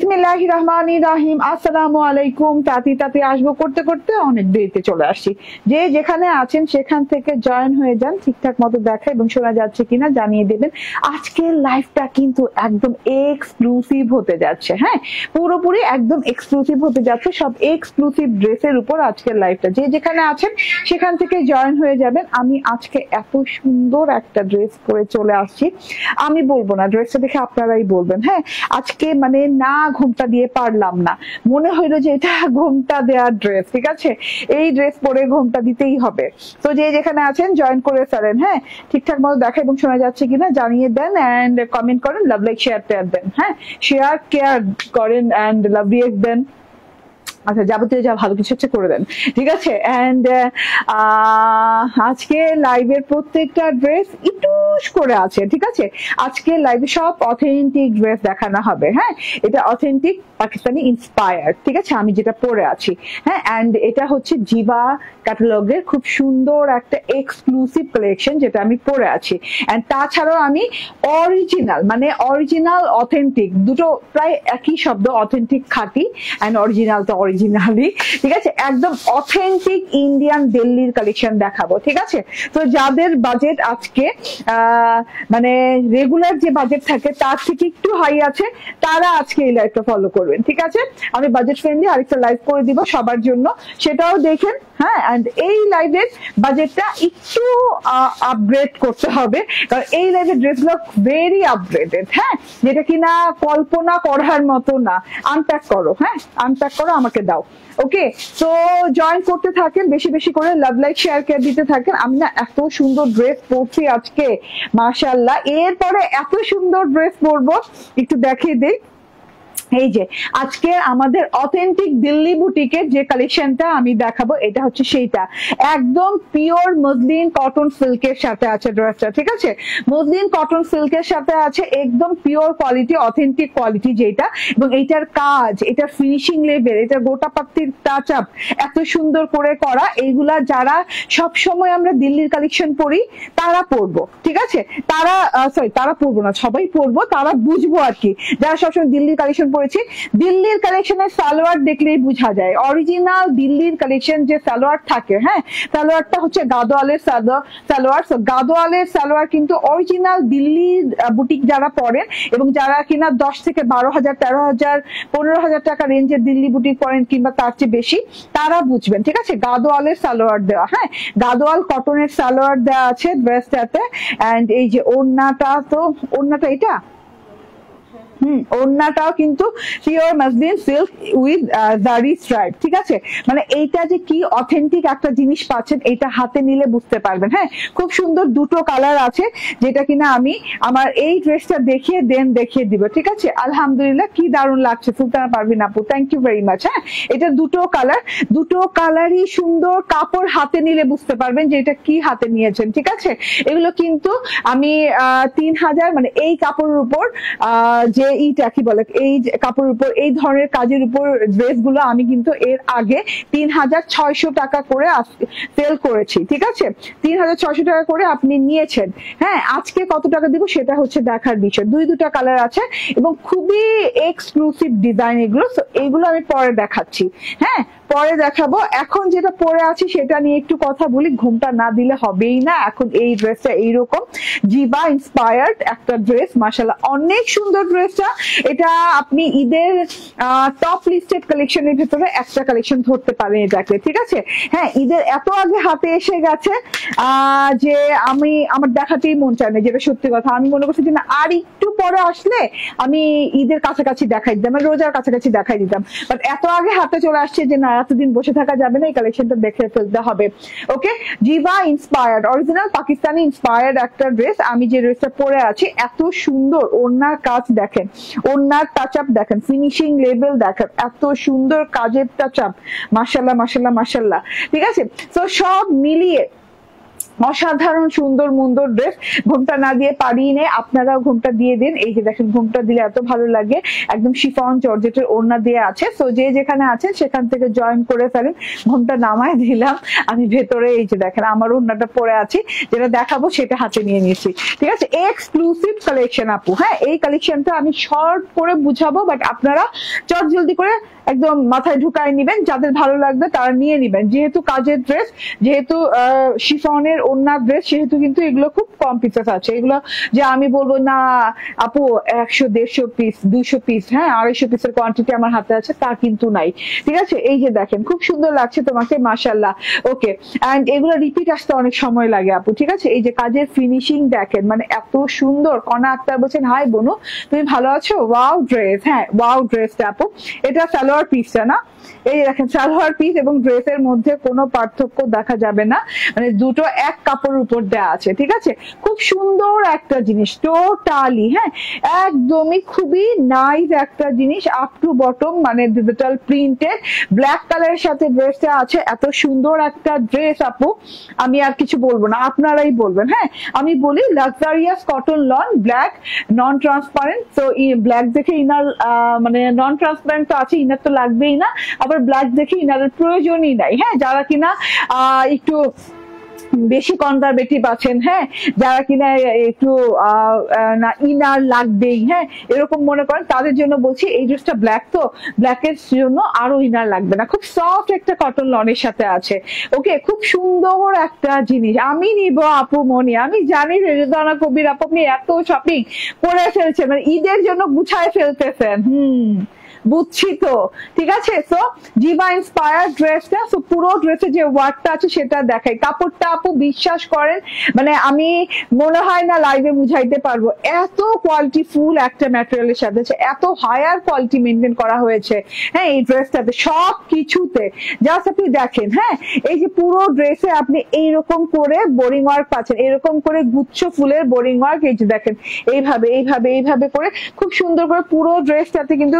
বিসমিল্লাহির রহমানির রহিম। আসসালামু আলাইকুম। তাতে আসবো করতে করতে অনেক দেরিতে চলে আসছি। যে যেখানে আছেন সেখান থেকে জয়েন হয়ে যান, ঠিকঠাক মতো দেখা এবং শোনা যাচ্ছে কিনা জানিয়ে দেবেন। আজকের লাইভটা কিন্তু একদম এক্সক্লুসিভ হতে যাচ্ছে। হ্যাঁ, পুরোপুরি একদম এক্সক্লুসিভ হতে যাচ্ছে। সব এক্সক্লুসিভ ড্রেসের উপর আজকের লাইভটা। যে যেখানে আছেন সেখান থেকে জয়েন হয়ে যাবেন। আমি আজকে এত সুন্দর একটা ড্রেস পরে চলে আসছি, আমি বলবো না, ড্রেসটা দেখে আপনারাই বলবেন। হ্যাঁ, আজকে মানে না ঘোমটা দিয়ে পারলাম না, মনে হইলো যে এটা ঘোমটা দেওয়ার ড্রেস। ঠিক আছে, এই ড্রেস পরে ঘোমটা দিতেই হবে। তো যে যেখানে আছেন জয়েন করে ফেলেন। হ্যাঁ, ঠিকঠাক মতো দেখা এবং শোনা যাচ্ছে কিনা জানিয়ে দেন এন্ড কমেন্ট করেন, লাভ লাইক শেয়ার টেয়ার দেন। হ্যাঁ, শেয়ার কেয়ার করেন এন্ড লাভ রিয়েক্ট দেন। আচ্ছা, যাবতীয় যা ভালো কিছু হচ্ছে করে দেন, ঠিক আছে। এন্ড আজকে লাইভের প্রত্যেকটা ড্রেস ইটুস করে আছে, ঠিক আছে। আজকে লাইভে সব অথেন্টিক ড্রেস দেখানো হবে। হ্যাঁ, এটা অথেন্টিক পাকিস্তানি ইন্সপায়ার্ড, ঠিক আছে, আমি যেটা পরে আছি। হ্যাঁ, এন্ড এটা হচ্ছে জিবা ক্যাটালগের খুব সুন্দর একটা এক্সক্লুসিভ কালেকশন যেটা আমি পরে আছি। এন্ড তাছাড়াও আমি অরিজিনাল, মানে অরিজিনাল অথেন্টিক দুটো প্রায় একই শব্দ, অথেন্টিক খাঁটি এন্ড অরিজিনাল তো অরিজিনালি, ঠিক আছে, একদম অথেন্টিক ইন্ডিয়ান দিল্লির কালেকশন দেখাবো, ঠিক আছে। তো যাদের বাজেট আজকে মানে রেগুলার যে বাজেট থাকে তার থেকে একটু হাই আছে, তারা আজকে এই লাইভটা ফলো করবেন, ঠিক আছে। আমি বাজেট ফ্রেন্ডলি আরেকটা লাইভ করে দিব সবার জন্য, সেটাও দেখেন। হ্যাঁ, এন্ড এই লাইভের বাজেটটা একটু আপগ্রেড করতে হবে, কারণ এই লাইভের ড্রেসগুলো ভেরি আপগ্রেডেড। হ্যাঁ, যেটা কিনা কল্পনা করার মতো না। আনপ্যাক করো, হ্যাঁ আনপ্যাক করো, আমাকে দাও। ওকে, তো জয়েন করতে থাকেন, বেশি বেশি করে লাভ লাইক শেয়ার কেয়ার দিতে থাকেন। আমি না এত সুন্দর ড্রেস পরছি আজকে, মাশাআল্লাহ। এরপরে এত সুন্দর ড্রেস পরবো, একটু দেখিয়ে দিই। এই যে আজকে আমাদের অথেন্টিক দিল্লি বুটিকের যে কালেকশনটা আমি দেখাবো, এটা হচ্ছে সেইটা, একদম পিওর মসলিন কটন সিল্কের সাথে আছে ড্রেসটা, ঠিক আছে। মসলিন কটন সিল্কের সাথে আছে, একদম পিওর কোয়ালিটি, অথেন্টিক কোয়ালিটি যেটা। এবং এইটার কাজ, এটার ফিনিশিং লেভেল, এটা গোটা পাত্তির টাচ আপ এত সুন্দর করে করা। এইগুলা যারা সব সময় আমরা দিল্লির কালেকশন পরি তারা পরবো, ঠিক আছে। তারা তারা পরবো না, সবাই পরবো, তারা বুঝবো আর কি, যারা সবসময় দিল্লির কালেকশন পরেছি। দিল্লির কালেকশনের সালোয়ার দেখলেই বোঝা যায়, অরিজিনাল দিল্লির কালেকশন যে সালোয়ার থাকে। হ্যাঁ, সালোয়ারটা হচ্ছে গাদোয়ালের সালোয়ার। গাদোয়ালের সালোয়ার কিন্তু অরিজিনাল দিল্লির বুটিক যারা পরেন এবং যারা কিনা 10 থেকে 12,000, 13,000, 15,000 টাকা রেঞ্জের দিল্লি বুটিক পরেন কিংবা তার চেয়ে বেশি, তারা বুঝবেন, ঠিক আছে। গাদোয়ালের সালোয়ার দেওয়া, হ্যাঁ গাদোয়াল কটনের সালোয়ার দেওয়া আছে ড্রেসটাতে। এন্ড এই যে ওড়নাটা, তো ওড়নাটা এটা ওড়নাটাও কিন্তু পিওর মাসলিন সিল্ক উইথ জারি স্ট্রাইপ, ঠিক আছে। মানে এইটা যে কি অথেন্টিক একটা জিনিস পাচ্ছেন, এটা হাতে নিলে বুঝতে পারবেন। হ্যাঁ, খুব সুন্দর দুটো কালার আছে, যেটা কিনা আমি আমার এই ড্রেসটা দেখিয়ে দিব, ঠিক আছে। আলহামদুলিল্লাহ, কি দারুণ লাগছে সুলতানা পারভিন আপু, থ্যাংক ইউ ভেরি মাচ। হ্যাঁ, এটা দুটো কালারই সুন্দর, কাপড় হাতে নিলে বুঝতে পারবেন যে এটা কি হাতে নিয়েছেন, ঠিক আছে। এগুলো কিন্তু আমি 3,000, মানে এই কাপড়ের উপর যে এইটা কি বলে, এই কাপড়ের উপর এই ধরনের কাজের উপর ড্রেস গুলো আমি কিন্তু এর আগে 3,600 টাকা করে সেল করেছি, ঠিক আছে। 3,600 টাকা করে আপনি নিয়েছেন। হ্যাঁ, আজকে কত টাকা দিব সেটা হচ্ছে দেখার বিষয়। দুটা কালার আছে এবং খুবই এক্সক্লুসিভ ডিজাইন এগুলো। এইগুলো আমি পরে দেখাচ্ছি, হ্যাঁ পরে দেখাবো। এখন যেটা পরে আছি সেটা নিয়ে একটু কথা বলি, ঘুমটা না দিলে হবেই না। এখন এই ড্রেসটা এইরকম জিবা ইন্সপায়ার্ড একটা ড্রেস, মাশাআল্লাহ অনেক সুন্দর ড্রেসটা। এটা আপনি ঈদের টপ লিস্টেড কালেকশনের ভিতরে একটা কালেকশন ধরতে পারেন এটাকে, ঠিক আছে। হ্যাঁ, ঈদের এত আগে হাতে এসে গেছে যে আমার দেখাতেই মন চায় না, যেটা সত্যি কথা। আমি মনে করছি যে না, আর একটু পরে আসলে আমি ঈদের কাছাকাছি দেখাই দিতাম, রোজার কাছাকাছি দেখাই দিতাম, বাট এত আগে হাতে চলে আসছে যে না, এতদিন বসে থাকা যাবে না, এই কালেকশনটা দেখে ফেলতে হবে। ওকে, জিবা ইন্সপায়ার্ড, অরিজিনাল পাকিস্তানি ইন্সপায়ার্ড একটা ড্রেস। আমি যে ড্রেসটা পরে আছি এত সুন্দর, ওড়নার কাজ দেখেন, ওড়নার টাচ আপ দেখেন, ফিনিশিং লেভেল দেখেন, এত সুন্দর কাজের টাচ আপ, মাশাআল্লাহ মাশাআল্লাহ মাশাআল্লাহ, ঠিক আছে। তো সব মিলিয়ে অসাধারণ সুন্দর মুন্দর ড্রেস। ঘোমটা না দিয়ে পারিয়ে নেই, আপনারাও ঘোমটা দিয়ে দিন। এই যে দেখেন ঘোমটা দিলে এত ভালো লাগে, একদম শিফন জর্জেটের ওড়না দিয়ে আছে। সো যে যেখানে আছেন সেখান থেকে জয়েন করে ফেলেন। ঘোমটা নামায় দিলাম, আমি ভেতরে এই যে দেখেন আমার ওড়নাটা পরে আছি, যেটা দেখাবো সেটা হাতে নিয়ে নিয়েছি। ঠিক আছে, এক্সক্লুসিভ কালেকশন আপু। হ্যাঁ, এই কালেকশনটা আমি শর্ট করে বুঝাবো, বাট আপনারা চট জলদি করে একদম মাথায় ঢুকায় নিবেন। যাদের ভালো লাগবে তারা নিয়ে নিবেন। যেহেতু কাজের ড্রেস, যেহেতু শিফনের ওড়না ড্রেস, সেহেতু কিন্তু এগুলো খুব কম পিসেস আছে। এগুলো যে আমি বলবো না আপু 100, 150 পিস, 200 পিস, হ্যাঁ 250 পিসের কোয়ান্টিটি আমার হাতে আছে, তা কিন্তু নাই। ঠিক আছে, এই যে দেখেন খুব সুন্দর লাগছে তোমাকে, মাশাআল্লাহ। ওকে, এন্ড এগুলো রিপিট আসতে অনেক সময় লাগে আপু। ঠিক আছে, এই যে কাজের ফিনিশিং দেখেন, মানে এত সুন্দর। কনা আক্তার বলছেন হাই বনু, তুমি ভালো আছো? ওয়াও ড্রেস, হ্যাঁ ওয়াও ড্রেসটা আপু। এটা সালোয়ার পিসটা না, এই দেখেন সালোয়ার পিস এবং ড্রেসের মধ্যে কোনো পার্থক্য দেখা যাবে না, মানে দুটো এক কাপড়ের উপর দেওয়া আছে। ঠিক আছে, খুব সুন্দর একটা জিনিস টোটালি, হ্যাঁ একদমই খুবই নাইস একটা জিনিস। আপ টু বটম মানে ডিজিটাল প্রিন্টেড ব্ল্যাক কালারের সাথে ড্রেসটা আছে। এত সুন্দর একটা ড্রেস আপু, আমি আর কিছু বলবো না, আপনারাই বলবেন। হ্যাঁ, আমি বলি লাক্সারিয়াস কটন লন ব্ল্যাক, নন ট্রান্সপারেন্ট। তো ব্ল্যাক দেখে ইনার মানে নন ট্রান্সপারেন্ট তো আছে, ইনার তো লাগবেই না, আবার ব্ল্যাক দেখে ইনারের প্রয়োজনই নাই। হ্যাঁ, যারা কিনা একটু বেশি কনজারভেটিভ আছেন, হ্যাঁ যারা কিনা একটু না ইনার লাগবেই, হ্যাঁ এরকম মনে করেন, তাদের জন্য বলছি এই ড্রেসটা ব্ল্যাক, তো ব্ল্যাকের জন্য আরো ইনার লাগবে না। খুব সফট একটা কটন লনের সাথে আছে। ওকে, খুব সুন্দর একটা জিনিস। আমি নিব আপু মনি, আমি জানি রেজানা কবির আপু আপনি এত শপিং করে ফেলছেন, মানে ঈদের জন্য গুছায় ফেলতেছেন। বুঝছি তো, ঠিক আছে। সো জিভা ইন্সপায়ার ড্রেসটা, সো পুরো ড্রেসে যে ওয়ার্কটা আছে সেটা দেখাই। কাপড়টা আপু বিশ্বাস করেন, মানে আমি মনে হয় না লাইভে বুঝাইতে পারবো, এত কোয়ালিটি ফুল একটা ম্যাটেরিয়ালের সাথে এত হায়ার কোয়ালিটি মেনটেন করা হয়েছে। হ্যাঁ, এই ড্রেসটাতে সব কিছুতে জাস্ট আপনি দেখেন। হ্যাঁ, এই যে পুরো ড্রেসে আপনি এইরকম করে বোরিং ওয়ার্ক পাচ্ছেন, এরকম করে গুচ্ছ ফুলের বোরিং ওয়ার্ক। এই যে দেখেন এইভাবে এইভাবে এইভাবে করে খুব সুন্দর করে পুরো ড্রেসটাতে কিন্তু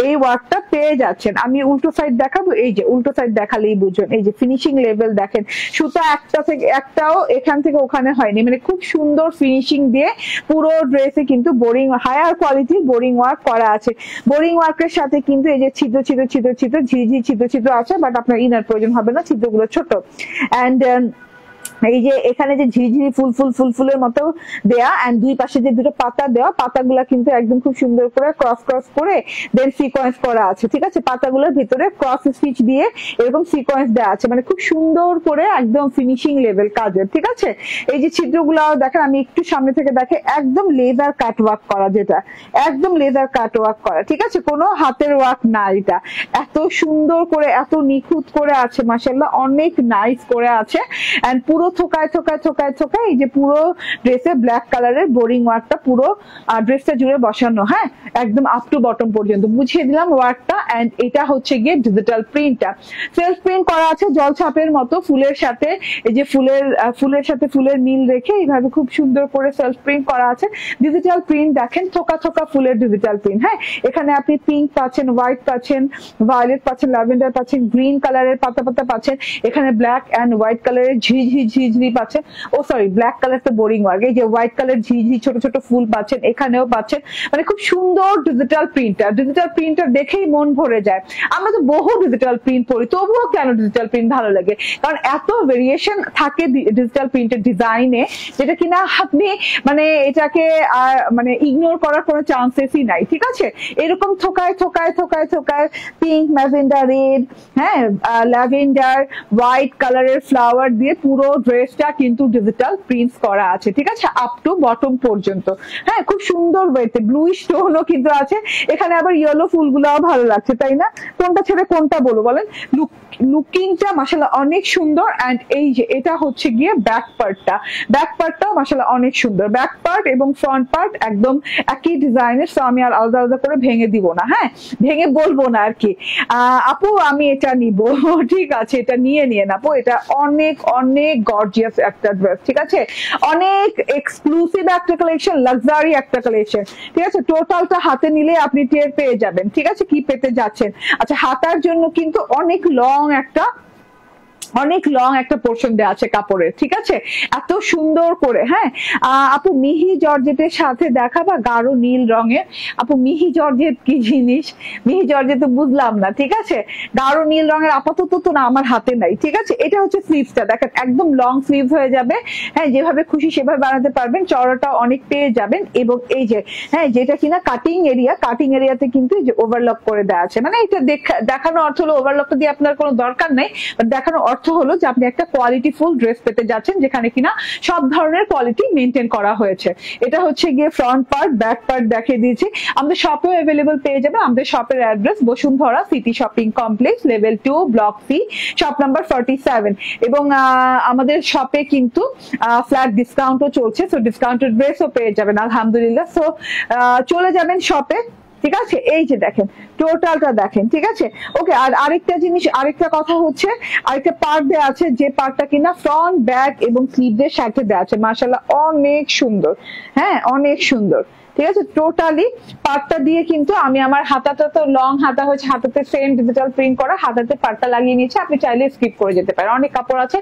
এই ওয়ার্কটা পেয়ে যাচ্ছেন। আমি উল্টো সাইড দেখাবো, এই যে উল্টো সাইড দেখালেই বুঝুন। এই যে ফিনিশিং লেভেল দেখেন, সুতা একটা থেকে একটাও এখান থেকে ওখানে হয়নি, মানে খুব সুন্দর ফিনিশিং দিয়ে পুরো ড্রেসে কিন্তু বোরিং হায়ার কোয়ালিটির বোরিং ওয়ার্ক করা আছে। বোরিং ওয়ার্কের সাথে কিন্তু এই যে ছিদ্র ছিদ্র ছিদ্র ছিদ্র ঝিঝি ছিদ্র ছিদ্র আছে, বাট আপনার ইনার প্রয়োজন হবে না, ছিদ্রগুলো ছোট। অ্যান্ড এই যে এখানে যে ঝিরিঝিরি ফুল ফুল ফুল ফুলের মতো দেয়া, এন্ড দুই পাশে যে দুটো পাতা দেওয়া, পাতাগুলা কিন্তু একদম খুব সুন্দর করে ক্রস ক্রস করে দেন সিকোয়েন্স করা আছে। ঠিক আছে, পাতাগুলোর ভিতরে ক্রস স্টিচ দিয়ে এরকম সিকোয়েন্স দেওয়া আছে, মানে খুব সুন্দর করে একদম ফিনিশিং লেভেল কাজের। ঠিক আছে, এই যে ছিদ্রগুলো দেখেন, আমি একটু সামনে থেকে দেখে, একদম লেজার কাট ওয়ার্ক করা, যেটা একদম লেজার কাট ওয়ার্ক করা। ঠিক আছে, কোনো হাতের ওয়ার্ক না, এটা এত সুন্দর করে এত নিখুঁত করে আছে, মাশাআল্লাহ অনেক নাইস করে আছে। এন্ড পুরো থোকায় থোকায় থোকায় থোকায় এই যে পুরো ড্রেসে ব্ল্যাক কালারের বোরিং ওয়ার্কটা পুরো ড্রেসটা জুড়ে বসানো। হ্যাঁ, একদম আপ টু বটম পর্যন্ত বুঝিয়ে দিলাম ওয়ার্কটা। এন্ড এটা হচ্ছে গিয়ে ডিজিটাল প্রিন্টটা, সেলফ প্রিন্ট করা আছে জল ছাপের মতো, ফুলের সাথে এই যে ফুলের সাথে ফুলের মিল রেখে এইভাবে খুব সুন্দর করে সেলফ প্রিন্ট করা আছে। ডিজিটাল প্রিন্ট দেখেন, থোকা থোকা ফুলের ডিজিটাল প্রিন্ট। হ্যাঁ, এখানে আপনি পিঙ্ক পাচ্ছেন, হোয়াইট পাচ্ছেন, ভায়োলেট পাচ্ছেন, ল্যাভেন্ডার পাচ্ছেন, গ্রিন কালারের পাতা পাতা পাচ্ছেন, এখানে ব্ল্যাক এন্ড হোয়াইট কালারের ঝিঝি পাচ্ছেন। ও সরি, ব্ল্যাক কালার তো বোরিং ওয়ার্ক। এই যে হোয়াইট কালার ঝিঝি ছোট ছোট ফুল পাচ্ছেন, এখানেও পাচ্ছেন, মানে খুব সুন্দর ডিজিটাল প্রিন্টার। ডিজিটাল প্রিন্টার দেখেই মন ভরে যায়। আমরা তো বহু ডিজিটাল প্রিন্ট পড়ি, তবুও কেন ডিজিটাল প্রিন্ট ভালো লাগে, কারণ এত ভেরিয়েশন থাকে ডিজিটাল প্রিন্টের ডিজাইনে, যেটা কিনা আপনি মানে এটাকে মানে ইগনোর করার কোনো চান্সেসই নাই। ঠিক আছে, এরকম থোকায় থোকায় থোকায় থোকায় পিঙ্ক, ম্যাজেন্ডা, রেড, হ্যাঁ ল্যাভেন্ডার, হোয়াইট কালারের ফ্লাওয়ার দিয়ে পুরো ড্রেসটা কিন্তু ডিজিটাল প্রিন্টস করা আছে। ঠিক আছে, আপ টু বটম পর্যন্ত। হ্যাঁ, খুব সুন্দর ওয়েতে ব্লুইশ টোনও কিন্তু আছে। এখানে আবার ইয়েলো ফুলগুলোও ভালো লাগছে, তাই না? কোনটা ছেড়ে কোনটা বলো বলেন? লুকিংটা মাশাআল্লাহ অনেক সুন্দর। এন্ড এই যে এটা হচ্ছে গিয়ে ব্যাক পার্টটা, ব্যাক পার্টটাও মাশাআল্লাহ অনেক সুন্দর। ব্যাক পার্ট এবং ফ্রন্ট পার্ট একদম একই ডিজাইনের, সো আমি আর আলাদা আলাদা করে ভেঙে দিব না, হ্যাঁ ভেঙে বলবো না আর কি। আপু আমি এটা নিব, ঠিক আছে এটা নিয়ে নিয়ে আপু, এটা অনেক অনেক গর্জিয়াস একটা ড্রেস। ঠিক আছে, অনেক এক্সক্লুসিভ একটা কালেকশন, লাক্সারি একটা কালেকশন। ঠিক আছে, টোটালটা হাতে নিলে আপনি টের পেয়ে যাবেন। ঠিক আছে, কি পেতে যাচ্ছেন। আচ্ছা, হাতার জন্য কিন্তু অনেক লং একটা অনেক লং একটা পোর্শন দেওয়া আছে কাপড়ের, ঠিক আছে, এত সুন্দর করে। হ্যাঁ আপু মিহি জর্জেটের সাথে দেখাবা গাঢ় নীল রঙের। আপু মিহি জর্জেট কি জিনিস? মিহি জর্জেট তো বুঝলাম না, ঠিক আছে। গাঢ় নীল রঙের আপাতত তো না আমার হাতে নাই, ঠিক আছে। এটা হচ্ছে স্লিভসটা, দেখেন একদম লং স্লিভ হয়ে যাবে। হ্যাঁ যেভাবে খুশি সেভাবে বানাতে পারবেন, চওড়াটা অনেক পেয়ে যাবেন। এবং এই যে হ্যাঁ যেটা কিনা কাটিং এরিয়াতে কিন্তু ওভারলক করে দেওয়া আছে। মানে এটা দেখানো অর্থ হলো ওভারলকটা দিয়ে আপনার কোনো দরকার নেই, দেখানো অর্থ হলো যে আপনি একটা কোয়ালিটি ফুল ড্রেস পেতে যাচ্ছেন যেখানে কিনা সব ধরনের কোয়ালিটি মেনটেন করা হয়েছে। এটা হচ্ছে গিয়ে ফ্রন্ট পার্ট, ব্যাক পার্ট দেখিয়ে দিয়েছি। আমাদের শপেও অ্যাভেলেবল পেয়ে যাবেন। আমাদের শপের address Bashundhara city shopping complex, level 2, block C, shop number 47। এবং আমাদের শপে কিন্তু ফ্ল্যাট ডিসকাউন্টও চলছে, সো ডিসকাউন্টেড ড্রেসও পেয়ে যাবেন আলহামদুলিল্লাহ। সো চলে যাবেন শপে, ঠিক আছে। এই যে দেখেন টোটালটা দেখেন, ঠিক আছে। ওকে, আর আরেকটা জিনিস, আরেকটা কথা হচ্ছে আরেকটা পার্ট দেওয়া আছে, যে পার্টটা কিনা ফ্রন্ট ব্যাক এবং স্লিভদের সাথে দেওয়া আছে। মাশাআল্লাহ অনেক সুন্দর, হ্যাঁ অনেক সুন্দর, ঠিক আছে। টোটালি পার্টটা দিয়ে কিন্তু আমি আমার হাতাটা তো লং হাতা হয়েছে, হাতাতে সেম ডিজিটাল প্রিন্ট করা, হাতাতে পার্টটা লাগিয়ে নিয়েছি। আপনি চাইলে স্কিপ করে যেতে পারেন, অনেক কাপড় আছে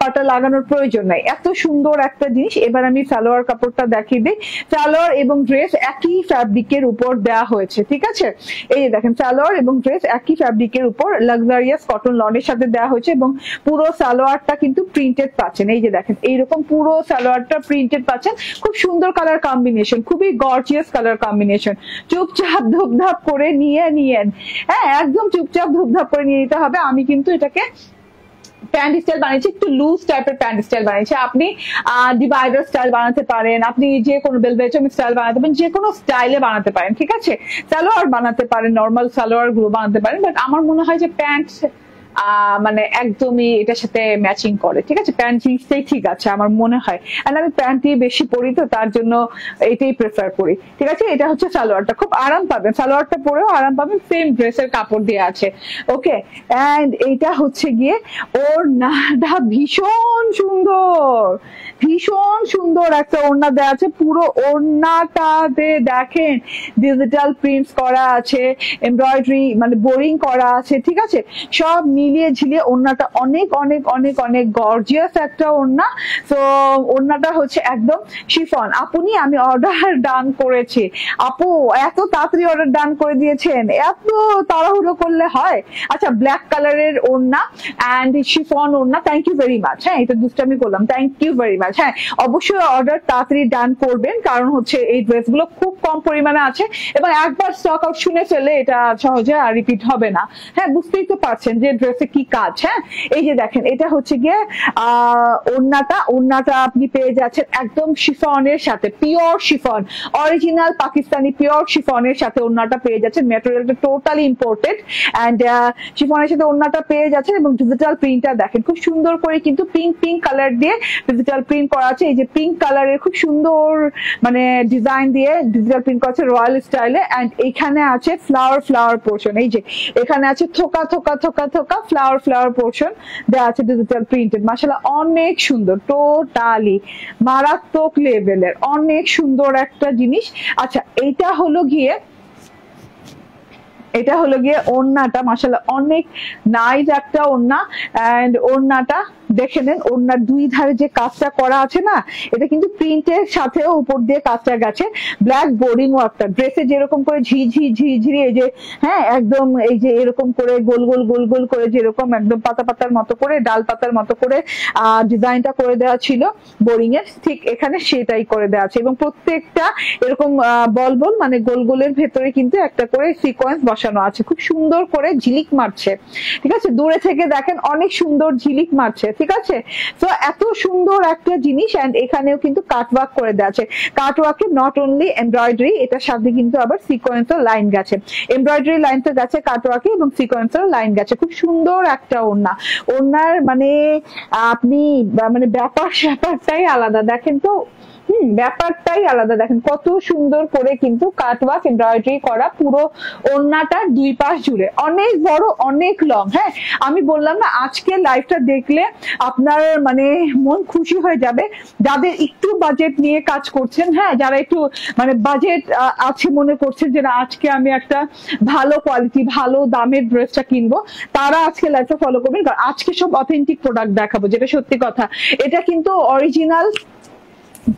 পার্টটা লাগানোর প্রয়োজন নাই। এত সুন্দর একটা জিনিস। এবার আমি সালোয়ার কাপড়টা দেখিয়ে দিই। সালোয়ার এবং ড্রেস একই ফ্যাব্রিকের উপর দেওয়া হয়েছে, ঠিক আছে। এই যে দেখেন সালোয়ার এবং ড্রেস একই ফ্যাব্রিকের উপর লাক্সারিয়াস কটন লনের সাথে দেওয়া হয়েছে এবং পুরো সালোয়ারটা কিন্তু প্রিন্টেড পাচ্ছেন। এই যে দেখেন এইরকম পুরো সালোয়ারটা প্রিন্টেড পাচ্ছেন। খুব সুন্দর কালার কম্বিনেশন, খুবই গর্জিয়াস কালার কম্বিনেশন। চুপচাপ ধুপধাপ করে নিয়েন, হ্যাঁ একদম চুপচাপ ধুপধাপ করে নিয়ে নিতে হবে। আমি কিন্তু এটাকে প্যান্ট স্টাইল বানিয়েছি, একটু লুজ টাইপের প্যান্ট স্টাইল বানিয়েছি। আপনি ডিভাইডার স্টাইল বানাতে পারেন, আপনি যে কোনো বেলভেটম স্টাইল বানাতে পারেন, যে কোনো স্টাইলে বানাতে পারেন, ঠিক আছে। সালোয়ার বানাতে পারেন, নর্মাল সালোয়ার গুলো বানাতে পারেন, বাট আমার মনে হয় যে প্যান্ট মানে একদমই এটার সাথে ম্যাচিং করে, ঠিক আছে। প্যান্ট জিনিসটাই ঠিক আছে আমার মনে হয়, আর আমি প্যান্টই বেশি পরি তো তার জন্য এটাই প্রেফার করি, ঠিক আছে। এটা হচ্ছে সালোয়ারটা, খুব আরাম পাবেন, সালোয়ারটা পরেও আরাম পাবেন, সেম ড্রেসের কাপড় দিয়ে আছে। ওকে, এন্ড এইটা হচ্ছে গিয়ে ওড়নাটা ভীষণ সুন্দর, ভীষণ সুন্দর একটা ওড়না দেওয়া আছে। পুরো ওড়নাটাতে দেখেন ডিজিটাল প্রিন্টস করা আছে, এমব্রয়ডারি মানে বোরিং করা আছে, ঠিক আছে। সব মিলিয়ে ঝিলিয়ে ওড়নাটা অনেক অনেক অনেক অনেক গর্জিয়াস একটা ওড়না। তো ওড়নাটা হচ্ছে একদম শিফন। আপনি আমি অর্ডার ডান করেছি। আপু এত তাড়াতাড়ি অর্ডার ডান করে দিয়েছেন, এত তাড়াহুড়ো করলে হয়? আচ্ছা, ব্ল্যাক কালারের ওড়না এন্ড শিফন ওড়না, থ্যাংক ইউ ভেরি মাচ। হ্যাঁ এটা দুষ্টামি করলাম, থ্যাংক ইউ ভেরি মাচ। হ্যাঁ অবশ্যই অর্ডার তাড়াতাড়ি ডান করবেন, কারণ হচ্ছে এই ড্রেসগুলো খুব কম পরিমাণে আছে এবং একবার স্টক আউট শুনে ফেলে এটা সহজে আর রিপিট হবে না। হ্যাঁ বুঝতেই তো পারছেন যে ড্রেসে কি কাজ। হ্যাঁ এই যে দেখেন এটা হচ্ছে গিয়ে ওড়নাটা আপনি পেয়ে যাচ্ছেন একদম শিফনের সাথে, pure chiffon, original Pakistani pure শিফনের সাথে ওড়নাটা পেয়ে যাচ্ছেন। ম্যাটেরিয়ালটা টোটালি ইম্পোর্টেড এন্ড শিফনের সাথে ওড়নাটা পেয়ে যাচ্ছেন এবং ডিজিটাল প্রিন্টটা দেখেন খুব সুন্দর করে কিন্তু পিঙ্ক কালার দিয়ে ডিজিটাল প্রিন্ট করা আছে। এই যে পিঙ্ক কালারের খুব সুন্দর মানে ডিজাইন দিয়ে ডিজিটাল প্রিন্ট করা আছে রয়্যাল স্টাইলে। এন্ড এখানে আছে ফ্লাওয়ার পোর্শন, এই যে এখানে আছে থোকা ফ্লাওয়ার পোর্শন দেওয়া আছে ডিজিটাল প্রিন্টেড। মাশাআল্লাহ অনেক সুন্দর, টোটালি মারাত্মক লেভেলের, অনেক সুন্দর একটা জিনিস। আচ্ছা এটা হলো গিয়ে ওড়নাটা, মাশাআল্লাহ অনেক নাইস একটা ওড়না। এন্ড ওড়নাটা দেখে নেন, ওড়নার দুই ধারে যে কাজটা করা আছে না, এটা কিন্তু প্রিন্টের সাথেও উপর দিয়ে কাজটা গেছে, ব্ল্যাক বোর্ডিং ওয়ার্কটা। ড্রেসে যেরকম করে ঝিঝি এই যে হ্যাঁ একদম এই যে এরকম করে গোল গোল করে যেরকম একদম পাতার মতো করে, ডাল পাতার মতো করে ডিজাইনটা করে দেওয়া ছিল বোরিং এর, ঠিক এখানে সেটাই করে দেওয়া আছে। এবং প্রত্যেকটা এরকম বল মানে গোলের ভেতরে কিন্তু একটা করে সিকোয়েন্স বসানো আছে, খুব সুন্দর করে ঝিলিক মারছে, ঠিক আছে। দূরে থেকে দেখেন অনেক সুন্দর ঝিলিক মারছে, ঠিক আছে। তো এত সুন্দর একটা জিনিস। এন্ড এখানেও কিন্তু কাটওয়ার্ক করে দেওয়া আছে। কাটওয়ার্কে নট অনলি এমব্রয়ডারি, এটার সাথে কিন্তু আবার সিকোয়েন্সের লাইন গেছে, এমব্রয়ডারি লাইন তো গেছে কাটওয়ার্কে এবং সিকোয়েন্সের লাইন গেছে। খুব সুন্দর একটা ওড়নার মানে আপনি মানে ব্যাপারটাই আলাদা দেখেন তো। ব্যাপারটাই আলাদা। দেখেন কত সুন্দর করে কিন্তু কাটওয়ার্ক এমব্রয়ডারি করা, পুরো ওড়নাটা দুই পাশ জুড়ে, অনেক বড় অনেক লং। হ্যাঁ, আমি বললাম না আজকে লাইভটা দেখলে আপনার মানে মন খুশি হয়ে যাবে, যাদের একটু বাজেট নিয়ে কাজ করছেন, হ্যাঁ, যারা একটু মানে বাজেট আছে মনে করছেন যে না আজকে আমি একটা ভালো কোয়ালিটি ভালো দামের ড্রেসটা কিনবো, তারা আজকে লাইভটা ফলো করবেন। কারণ আজকে সব অথেন্টিক প্রোডাক্ট দেখাবো, যেটা সত্যি কথা। এটা কিন্তু অরিজিনাল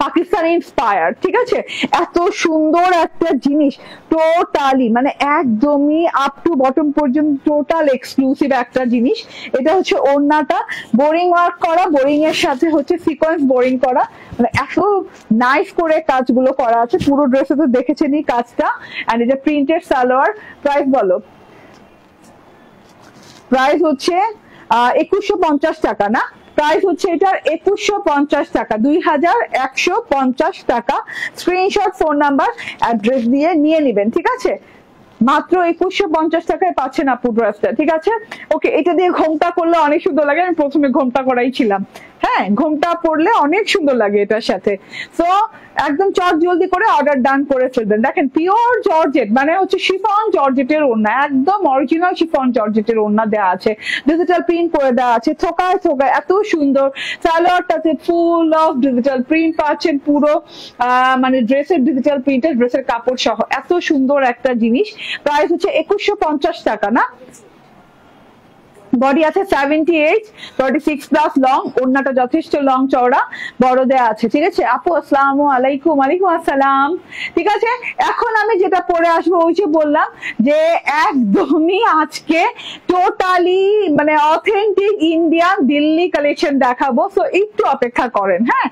পাকিস্তানি ইন্সপায়ার, ঠিক আছে? এত সুন্দর একটা জিনিস, টোটালি মানে একদমই আপ টু বটম পর্যন্ত টোটাল এক্সক্লুসিভ একটা জিনিস। এটা হচ্ছে ওড়নাটা বোরিং ওয়ার্ক করা, বোরিং এর সাথে হচ্ছে সিকোয়েন্স বোরিং করা, মানে এত নাইস করে কাজগুলো করা আছে। পুরো ড্রেসে তো দেখেছেনই কাজটা। এন্ড এটা প্রিন্টেড সালোয়ার। প্রাইস বলো? প্রাইস হচ্ছে 2150 টাকা না? প্রাইস হচ্ছে এটার 2150 টাকা, 2150 টাকা। স্ক্রিনশট, ফোন নাম্বার, অ্যাড্রেস দিয়ে নিয়ে নিবেন, ঠিক আছে? মাত্র 2150 টাকায় পাচ্ছেন আপু ড্রেসটা, ঠিক আছে? ওকে, এটা দিয়ে ঘোমটা করলে অনেক সুন্দর লাগে। আমি প্রথমে ঘোমটা করাই ছিলাম, হ্যাঁ, ঘোমটা পরলে অনেক সুন্দর লাগে এটার সাথে। সো একদম চট জলদি করে অর্ডার ডান করে ফেলবেন। দেখেন পিওর জর্জেট, মানে হচ্ছে শিফন জর্জেটের ওড়না, একদম অরিজিনাল শিফন জর্জেটের ওড়না দেওয়া আছে, ডিজিটাল প্রিন্ট করে দেওয়া আছে, থোকায় থোকায় এত সুন্দর। সালোয়ারটাতে ফুল অফ ডিজিটাল প্রিন্ট পাচ্ছেন, পুরো মানে ড্রেসের ডিজিটাল প্রিন্টের, ড্রেসের কাপড় সহ এত সুন্দর একটা জিনিস। প্রাইস হচ্ছে 2150 টাকা না? বডি আছে 78, 36 প্লাস লং, ওড়নাটা যথেষ্ট লং চওড়া বড় দেয়া আছে, ঠিক আছে? আপু আসসালামু আলাইকুম। ওয়ালাইকুম আসসালাম। ঠিক আছে, এখন আমি যেটা পরে আসবো ওই যে বললাম যে একদমই আজকে টোটালি মানে অথেন্টিক ইন্ডিয়ান দিল্লি কালেকশন দেখাবো। সো একটু অপেক্ষা করেন, হ্যাঁ।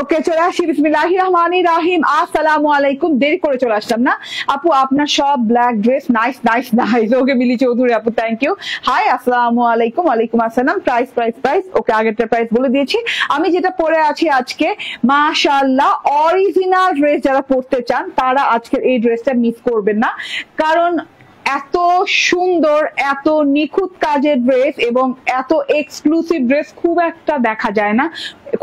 ওকে, চলে আসি। বিসমিল্লাহির রহমানির রহিম। আসসালামু আলাইকুম। দেরি করে চলে আসলাম না আপু, আপনার সব black dress nice nice nice. Okay Mili Chowdhury আপু, থ্যাংক ইউ। হাই, আসসালামু আলাইকুম। ওয়ালাইকুম আসসালাম। প্রাইস প্রাইস প্রাইস ওকে, আগেরটা প্রাইস বলে দিয়েছি। আমি যেটা পরে আছি আজকে, মাশাআল্লাহ, অরিজিনাল ড্রেস যারা পরতে চান তারা আজকের এই ড্রেসটা মিস করবেন না, কারণ এত সুন্দর, এত নিখুঁত কাজের ড্রেস এবং এত এক্সক্লুসিভ ড্রেস খুব একটা দেখা যায় না,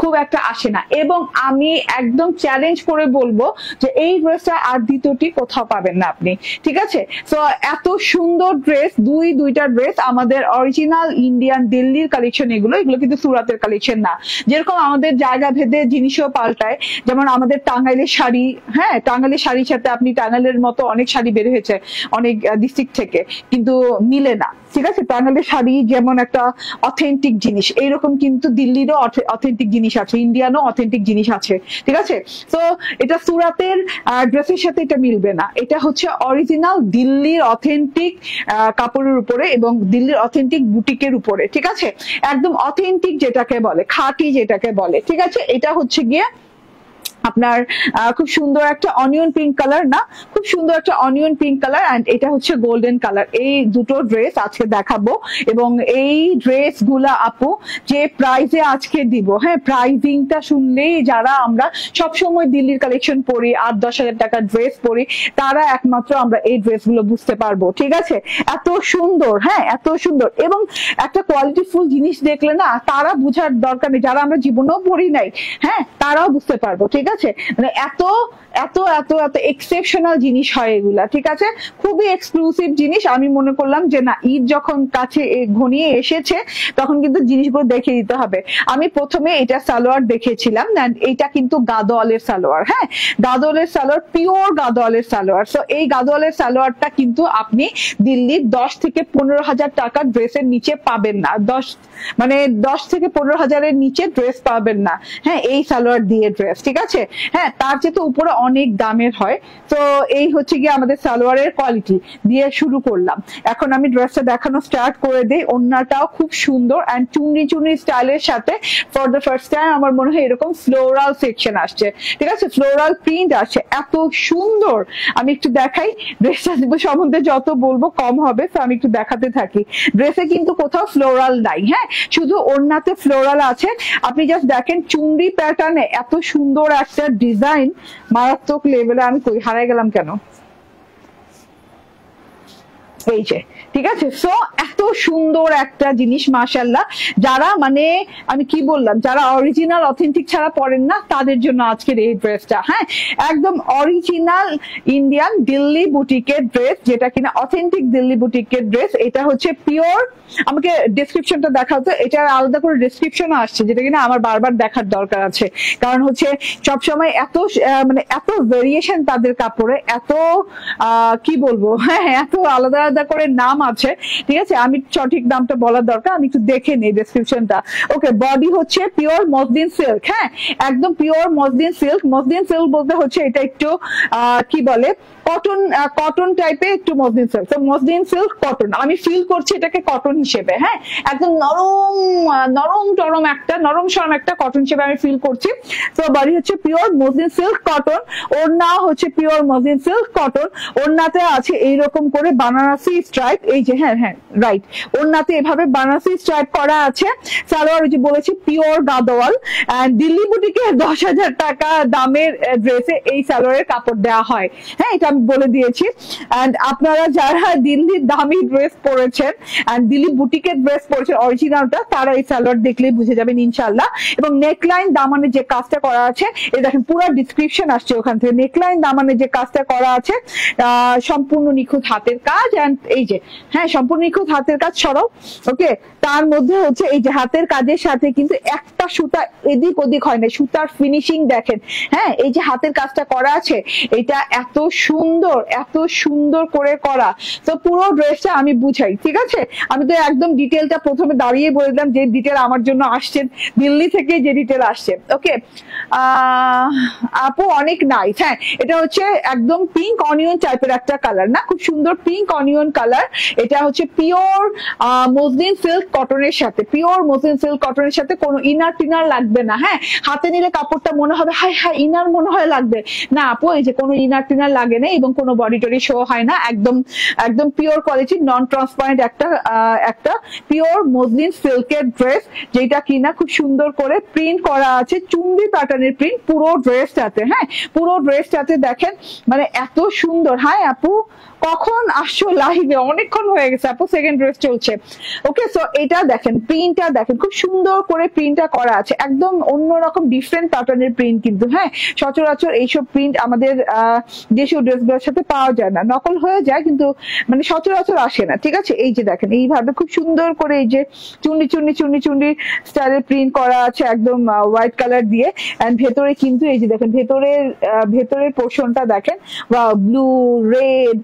খুব একটা আসে না। এবং আমি একদম চ্যালেঞ্জ করে বলবো যে এই ড্রেসটা আর দ্বিতীয়টি কোথাও পাবেন না আপনি, ঠিক আছে? তো এত সুন্দর ড্রেস, দুইটা ড্রেস আমাদের অরিজিনাল ইন্ডিয়ান দিল্লির কালেকশন। এগুলো কিন্তু সুরাতের কালেকশন না। যেরকম আমাদের জায়গা ভেদে জিনিসও পাল্টায়, যেমন আমাদের টাঙ্গাইলের শাড়ি, হ্যাঁ, টাঙ্গাইলের শাড়ির সাথে আপনি টাঙ্গাইলের মতো অনেক শাড়ি বের হয়েছে অনেক ডিস্ট্রিক্ট থেকে, কিন্তু মিলে না, ঠিক আছে? টাঙ্গাইলের শাড়ি যেমন একটা অথেন্টিক জিনিস, এইরকম কিন্তু দিল্লিরও অথেন্টিক জিনিস আছে, ইন্ডিয়ানও অথেন্টিক জিনিস আছে, ঠিক আছে? তো এটা সুরাতের ড্রেসের সাথে এটা মিলবে না। এটা হচ্ছে অরিজিনাল দিল্লির অথেন্টিক কাপড়ের উপরে এবং দিল্লির অথেন্টিক বুটিকের উপরে, ঠিক আছে? একদম অথেন্টিক যেটাকে বলে, খাঁটি যেটাকে বলে, ঠিক আছে? এটা হচ্ছে গিয়ে আপনার খুব সুন্দর একটা অনিয়ন পিঙ্ক কালার, না, খুব সুন্দর একটা অনিয়ন পিঙ্ক কালার, এন্ড এটা হচ্ছে গোল্ডেন কালার। এই দুটো ড্রেস আজকে দেখাবো এবং এই ড্রেস গুলা আপু যে প্রাইজে আজকে দিব, হ্যাঁ, প্রাইজিংটা শুনলেই যারা আমরা সবসময় দিল্লির কালেকশন পরি, 8-10 হাজার টাকার ড্রেস পরি, তারা একমাত্র আমরা এই ড্রেস গুলো বুঝতে পারবো, ঠিক আছে? এত সুন্দর, হ্যাঁ, এত সুন্দর এবং একটা কোয়ালিটিফুল জিনিস দেখলে না তারা বুঝার দরকার নেই, যারা আমরা জীবনেও পড়ি নাই, হ্যাঁ, তারাও বুঝতে পারবো, ঠিক আছে? মানে এত এত এত এত এক্সেপশনাল জিনিস হয় এগুলা, ঠিক আছে? খুবই এক্সক্লুসিভ জিনিস। আমি মনে করলাম যে না, ঈদ যখন কাছে ঘনিয়ে এসেছে তখন কিন্তু জিনিসগুলো দেখে দিতে হবে। আমি প্রথমে এটা সালোয়ার দেখেছিলাম, এইটা কিন্তু গাদোয়ালের সালোয়ার, হ্যাঁ, গাদোয়ালের সালোয়ার, পিওর গাদোয়ালের সালোয়ার। তো এই গাদোয়ালের সালোয়ারটা কিন্তু আপনি দিল্লির 10 থেকে 15 হাজার টাকার ড্রেসের নিচে পাবেন না, 10 থেকে 15 হাজারের নিচে ড্রেস পাবেন না, হ্যাঁ, এই সালোয়ার দিয়ে ড্রেস, ঠিক আছে? হ্যাঁ, তার চেয়ে তো উপরে অনেক দামের হয়। তো এই হচ্ছে গিয়ে আমাদের সালোয়ারের কোয়ালিটি দিয়ে শুরু করলাম। এখন আমি ড্রেসটা দেখানো স্টার্ট করে দিই। ওন্নাটাও খুব সুন্দর এন্ড চুনরি চুনরি স্টাইলের সাথে ফর দ্য ফার্স্ট টাইম আমার মনে হয় এরকম ফ্লোরাল সেকশন আসছে, ঠিক আছে? ফ্লোরাল প্রিন্ট আসছে, এত সুন্দর। আমি একটু দেখাই, ড্রেসটা সম্বন্ধে যত বলবো কম হবে, তো আমি একটু দেখাতে থাকি। ড্রেসে কিন্তু কোথাও ফ্লোরাল নাই, হ্যাঁ, শুধু ওড়নাতে ফ্লোরাল আছে। আপনি জাস্ট দেখেন চুনরি প্যাটার্নে এত সুন্দর একটা ডিজাইন, মারাত্মক লেভেলে। আমি কই হারাই গেলাম কেন? এই যে, ঠিক আছে? সো এত সুন্দর একটা জিনিস, মাশাআল্লাহ। যারা মানে আমি কি বললাম, যারা অরিজিনাল অথেন্টিক ছাড়া পরেন না তাদের জন্য আজকের এই ড্রেসটা, হ্যাঁ, একদম অরিজিনাল ইন্ডিয়ান দিল্লি বুটিকের ড্রেস, যেটা কিনা অথেন্টিক দিল্লি বুটিকের ড্রেস। এটা হচ্ছে পিওর, আমাকে ডেসক্রিপশনটা দেখাতো, এটার আলাদা করে ডেসক্রিপশনও আসছে, যেটা কিনা আমার বারবার দেখার দরকার আছে, কারণ হচ্ছে সবসময় এত মানে এত ভেরিয়েশন তাদের কাপড়ে, এত কি বলবো, হ্যাঁ, এত আলাদা আলাদা করে নাম আছে, ঠিক আছে? আমি সঠিক নামটা বলার দরকার, আমি একটু দেখে নিই ডেসক্রিপশনটা। ওকে, বডি হচ্ছে পিওর মসলিন সিল্ক, হ্যাঁ, একদম pure muslin silk. Muslin silk বলতে হচ্ছে এটা একটু কি বলে, কটন টাইপের একটু মসলিন সিল্ক। তো মসলিন সিল্ক কটন, আমি ফিল করছি এটাকে কটন হিসেবে, হ্যাঁ, একদম নরম সরম একটা কটন হিসেবে আমি ফিল করছি। তো বডি হচ্ছে পিওর মসলিন সিল্ক কটন, ওড়না হচ্ছে পিওর মসলিন সিল্ক কটন। ওড়নাতে আছে এইরকম করে বানারসি স্ট্রাইপ, এই যে, হ্যাঁ হ্যাঁ রাইট, ওড়নাতে এভাবে বানারসি স্ট্রাইপ করা আছে। সালোয়ার যে বলেছি পিওর গাদোয়াল, দিল্লি বুটিকে 10 হাজার টাকা দামের ড্রেসে এই সালোয়ারের কাপড় দেওয়া হয়, হ্যাঁ, এটা আমি বলে দিয়েছি। এন্ড আপনারা যারা দিল্লির দামি ড্রেস পরেছেন এন্ড দিল্লি বুটিকের ড্রেস পরেছেন অরিজিনালটা, তারা এই সালোয়ার দেখলেই বুঝে যাবেন ইনশাল্লাহ। এবং নেকলাইন দামানে যে কাজটা করা আছে, এই দেখেন পুরো ডিসক্রিপশন আসছে ওখান থেকে। নেকলাইন দামানে যে কাজটা করা আছে সম্পূর্ণ নিখুঁত হাতের কাজ, এন্ড এই যে, হ্যাঁ, সম্পূর্ণ নিখুঁত হাতের কাজ সরাও, ওকে। তার মধ্যে হচ্ছে এই যে হাতের কাজের সাথে কিন্তু একটা সুতা এদিক ওদিক হয় না, সুতার ফিনিশিং দেখেন, হ্যাঁ, এই যে হাতের কাজটা করা আছে, এটা এত সুন্দর সুন্দর করে করা। তো পুরো ড্রেসটা আমি বুঝাই, ঠিক আছে? আমি তো একদম ডিটেলটা প্রথমে দাঁড়িয়ে বলে দিলাম যে ডিটেল আমার জন্য আসছেন দিল্লি থেকে, যে ডিটেল আসছে। ওকে আপু অনেক নাইস। হ্যাঁ, এটা হচ্ছে একদম পিঙ্ক অনিয়ন টাইপের একটা কালার না, খুব সুন্দর পিঙ্ক অনিয়ন কালার। এটা হচ্ছে পিওর মসলিন সিল্ক কটনের সাথে, পিওর মসলিন সিল্ক কটনের সাথে কোনো ইনার টিনার লাগবে না। হ্যাঁ, হাতে নিলে কাপড়টা মনে হবে হাই হাই ইনার মনে হয় লাগবে না আপু, এই যে কোনো ইনার টিনার লাগে না এবং কোনো বডি টডি শো হয় না, একদম একদম পিওর কোয়ালিটি নন ট্রান্সপারেন্ট একটা পিওর মসলিন সিল্কের ড্রেস, যেটা কিনা খুব সুন্দর করে প্রিন্ট করা আছে, চুন্ডি প্যাটার্নের প্রিন্ট পুরো ড্রেসটাতে। হ্যাঁ, পুরো ড্রেসটাতে দেখেন মানে এত সুন্দর। হাই আপু কখন আসছো লাইভে? অনেকক্ষণ হয়ে গেছে আপু, সেকেন্ড ড্রেস চলছে। ওকে, সো এটা দেখেন, প্রিন্টটা দেখেন, খুব সুন্দর করে প্রিন্টটা করা আছে, একদম অন্যরকম ডিফারেন্ট প্যাটার্নের প্রিন্ট কিন্তু। হ্যাঁ, সচরাচর এইসব প্রিন্ট আমাদের দেশীয় ড্রেসগুলোর সাথে পাওয়া যায় না, নকল হয়ে যায় কিন্তু মানে সচরাচর আসে না, ঠিক আছে? এই যে দেখেন এইভাবে খুব সুন্দর করে এই যে চুন্ডি চুন্ডি চুন্ডি চুন্ডি স্টাইলের প্রিন্ট করা আছে একদম হোয়াইট কালার দিয়ে। এন্ড ভেতরে কিন্তু এই যে দেখেন ভেতরের পোর্শনটা দেখেন ব্লু রেড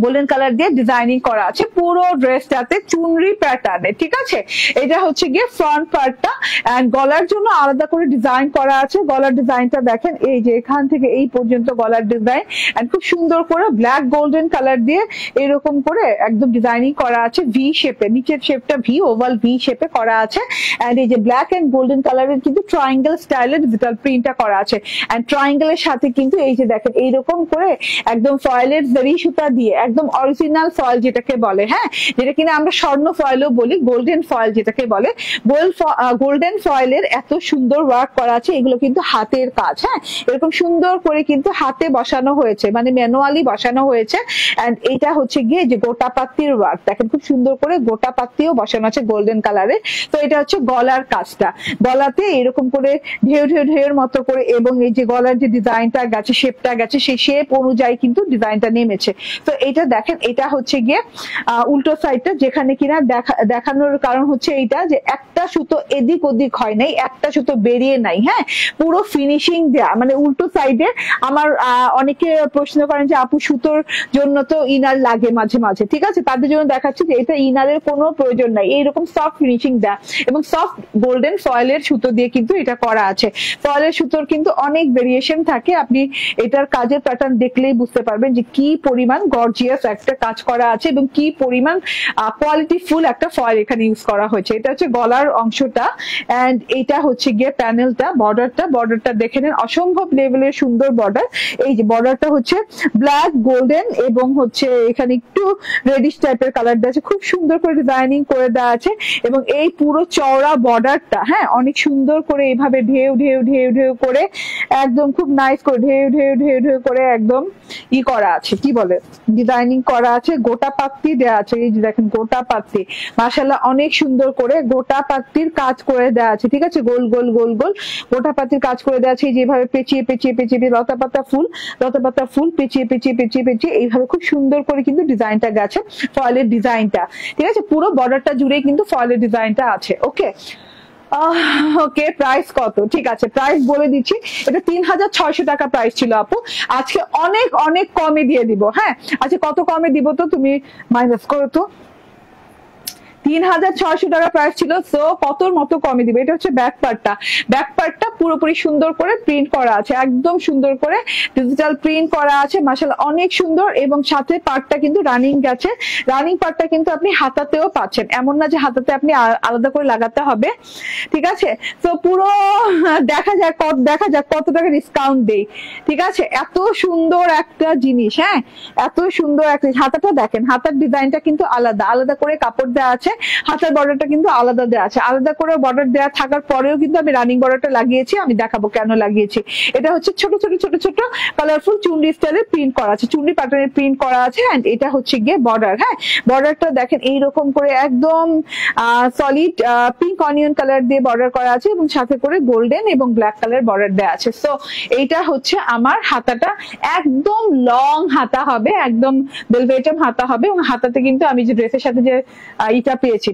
গোল্ডেন কালার দিয়ে ডিজাইনিং করা আছে পুরো ড্রেসটাতে চুনরি প্যাটার্নে, ঠিক আছে? এটা হচ্ছে গিয়ে ফ্রন্ট পার্টটা। এন্ড গলার জন্য আলাদা করে ডিজাইন করা আছে, গলার ডিজাইনটা দেখেন এই যে এখান থেকে এই পর্যন্ত গলার ডিজাইন। এন্ড খুব সুন্দর করে ব্ল্যাক গোল্ডেন কালার দিয়ে এরকম করে একদম ডিজাইনিং করা আছে ভি শেপে, নিচের শেপটা ভি, ওভাল ভি শেপে করা আছে। এন্ড এই যে ব্ল্যাক এন্ড গোল্ডেন কালারের কিন্তু ট্রায়াঙ্গেল স্টাইলের ডিজিটাল প্রিন্টটা করা আছে। এন্ড ট্রায়াঙ্গেলের সাথে কিন্তু এই যে দেখেন এইরকম করে একদম ফয়েলের জরি সুতা দিয়ে একদম অরিজিনাল ফয়েল যেটাকে বলে, হ্যাঁ, যেটা কিনা আমরা স্বর্ণ ফয়েলও বলি, গোল্ডেন ফয়েল যেটাকে বলে, গোল্ডেন ফয়েলের এত সুন্দর ওয়ার্ক করা আছে। এগুলো কিন্তু হাতের কাজ। হ্যাঁ, এরকম সুন্দর করে কিন্তু হাতে বসানো হয়েছে, মানে ম্যানুয়ালি বসানো হয়েছে। এন্ড এটা হচ্ছে গিয়ে যে গোটা পাত্তির ওয়ার্ক দেখেন, খুব সুন্দর করে গোটা পাত্তিও বসানো আছে গোল্ডেন কালারে। তো এটা হচ্ছে গলার কাজটা, গলাতে এরকম করে ঢেউর মতো করে, এবং এই যে গলার যে ডিজাইনটা গেছে, শেপটা গেছে, সেই শেপ অনুযায়ী কিন্তু ডিজাইনটা নেমেছে। তো এটা দেখেন, এটা হচ্ছে গিয়ে উল্টো সাইডটা, যেখানে কিনা দেখানোর কারণ হচ্ছে এইটা যে একটা সুতো এদিক ওদিক হয় নাই, একটা সুতো বেরিয়ে নাই। হ্যাঁ, পুরো ফিনিশিং দেয়া, মানে উল্টো সাইডে। আমার অনেকে প্রশ্ন করেন যে আপু সুতোর জন্য তো ইনার লাগে মাঝে মাঝে, ঠিক আছে? তাদের জন্য দেখাচ্ছি যে এটা ইনারের কোনো প্রয়োজন নাই, এইরকম সফট ফিনিশিং দেয়া এবং সফট গোল্ডেন ফয়েলের সুতো দিয়ে কিন্তু এটা করা আছে। ফয়েলের সুতোর কিন্তু অনেক ভেরিয়েশন থাকে, আপনি এটার কাজের প্যাটার্ন দেখলেই বুঝতে পারবেন যে কি পরিমাণ গর্জিয়াস একটা কাজ করা আছে এবং কি পরিমাণ কোয়ালিটি ফুল একটা ফয়েল এখানে ইউজ করা হয়েছে। এটা হচ্ছে গলার অংশটা। এন্ড এটা হচ্ছে গিয়ে প্যানেলটা, বর্ডারটা দেখে নেন, অসম্ভব লেভেলের সুন্দর বর্ডার। এই যে বর্ডারটা হচ্ছে ব্ল্যাক গোল্ডেন এবং হচ্ছে এখানে একটু রেডিশ টাইপের কালার দেওয়া আছে, খুব সুন্দর করে ডিজাইনিং করে দেওয়া আছে। এবং এই পুরো চওড়া বর্ডারটা, হ্যাঁ, অনেক সুন্দর করে এইভাবে ঢেউ করে একদম খুব নাইস করে ঢেউ করে একদম করা আছে, কি বলে ডিজাইনিং করা আছে, গোটা পাত্তি দেওয়া আছে। এই যে দেখেন গোটা পাত্তি, মাশাআল্লাহ অনেক সুন্দর করে গোটা পাত্তির কাজ করে দেওয়া আছে, ঠিক আছে? গোল গোল গোটা পাত্তির কাজ করে দেওয়া আছে। যেভাবে পেঁচিয়ে লতা পাতা ফুল পেঁচিয়ে এইভাবে খুব সুন্দর করে কিন্তু ডিজাইনটা গেছে, ফয়েলের ডিজাইনটা, ঠিক আছে? পুরো বর্ডারটা জুড়ে কিন্তু ফয়েলের ডিজাইনটা আছে। ওকে, ওকে, প্রাইস কত? ঠিক আছে, প্রাইস বলে দিচ্ছি। এটা 3600 টাকা প্রাইস ছিল আপু, আজকে অনেক অনেক কমে দিয়ে দিব। হ্যাঁ, আচ্ছা কত কমে দিব তো তুমি মাইনাস করো তো। 3600 টাকা প্রাইস ছিল, সো কতর মতো কমে দিবে। এটা হচ্ছে ব্যাক পার্টটা পুরোপুরি সুন্দর করে প্রিন্ট করা আছে, একদম সুন্দর করে ডিজিটাল প্রিন্ট করা আছে, মাশাআল্লাহ অনেক সুন্দর। এবং সাথে পার্টটা কিন্তু রানিং গেছে, রানিং পার্টটা কিন্তু আপনি হাতাতেও পাচ্ছেন, এমন না যে হাতাতে আপনি আলাদা করে লাগাতে হবে, ঠিক আছে? তো পুরো দেখা যাক কত টাকা ডিসকাউন্ট দেই, ঠিক আছে? এত সুন্দর একটা জিনিস, হ্যাঁ, এত সুন্দর একটা। হাতাটা দেখেন, হাতার ডিজাইনটা কিন্তু আলাদা করে কাপড় দেওয়া আছে, হাতের বর্ডারটা কিন্তু আলাদা দেওয়া আছে। আলাদা করে বর্ডার দেওয়া থাকার পরেও কিন্তু আমি রানিং বর্ডারটা লাগিয়েছি, আমি দেখাবো কেন লাগিয়েছি। এটা হচ্ছে ছোট কালারফুল চুন্ডি স্টাইলের প্রিন্ট করা আছে, চুন্ডি প্যাটার্নের প্রিন্ট করা আছে। এন্ড এটা হচ্ছে গিয়ে বর্ডার। হ্যাঁ, বর্ডারটা দেখেন এইরকম করে একদম সলিড পিঙ্ক অনিয়ন কালার দিয়ে বর্ডার করা আছে এবং সাথে করে গোল্ডেন এবং ব্ল্যাক কালার বর্ডার দেওয়া আছে। সো এইটা হচ্ছে আমার হাতাটা, একদম লং হাতা হবে, একদম বেলভেটম হাতা হবে। এবং হাতাতে কিন্তু আমি যে ড্রেসের সাথে যে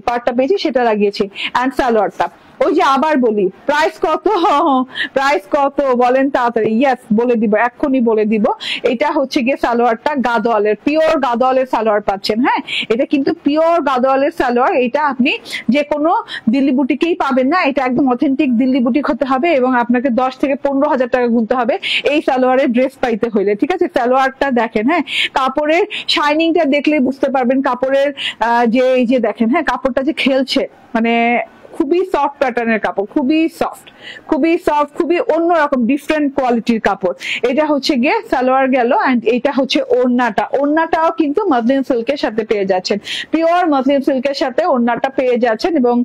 পার্টটা পেয়েছি সেটা লাগিয়েছি। এন্ড সালোয়ারটা ওই যে আবার বলি প্রাইস কত, প্রাইস কত বলেন তাড়াতাড়ি। ইয়েস বলে দিব, এক্ষুনি বলে দিব। এটা হচ্ছে গিয়ে সালোয়ারটা গাদোয়ালের, পিওর গাদোয়ালের সালোয়ার পাচ্ছেন। হ্যাঁ, এটা কিন্তু পিওর গাদোয়ালের সালোয়ার। এটা আপনি যে কোনো দিল্লি বুটিকেই পাবেন না, এটা একদম অথেন্টিক দিল্লি বুটিক হতে হবে এবং আপনাকে 10 থেকে 15,000 টাকা গুনতে হবে এই সালোয়ারের ড্রেস পাইতে হইলে। ঠিক আছে, সালোয়ারটা দেখেন, হ্যাঁ কাপড়ের শাইনিংটা দেখলেই বুঝতে পারবেন। কাপড়ের যে এই যে দেখেন, হ্যাঁ কাপড়টা যে খেলছে, মানে খুবই সফট প্যাটার্নের কাপড়, খুবই সফট, খুবই সফট, খুবই অন্যরকম ডিফারেন্ট কোয়ালিটির কাপড়। এটা হচ্ছে গিয়ে সালোয়ার গেল, এন্ড এটা হচ্ছে ওড়নাটা। ওড়নাটাও কিন্তু মসলিন সিল্কের সাথে পেয়ে যাচ্ছেন, পিওর মসলিন সিল্কের সাথে ওড়নাটা পেয়ে যাচ্ছেন এবং